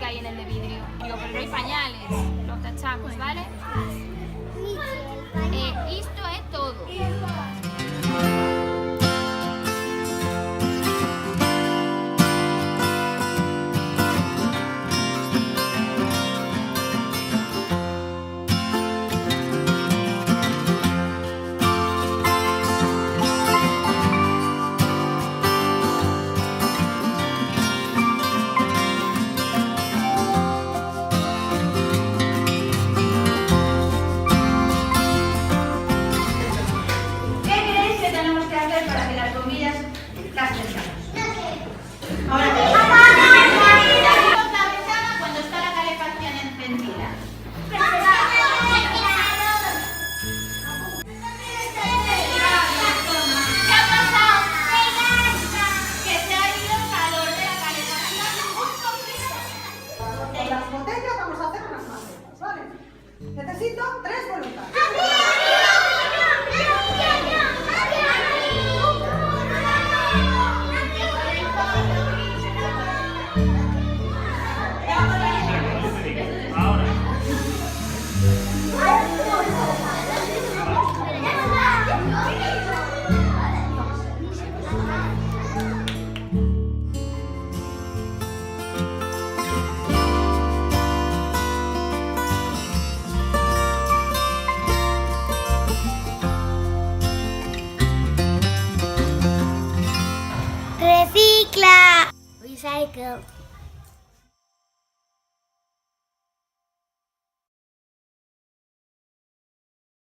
que hay en el de vidrio. Digo, pero no hay pañales, los tachamos, ¿vale? Esto es todo. Las botellas vamos a hacer unas macetas, ¿vale? Necesito 3 voluntarios. Recicla. Recycle.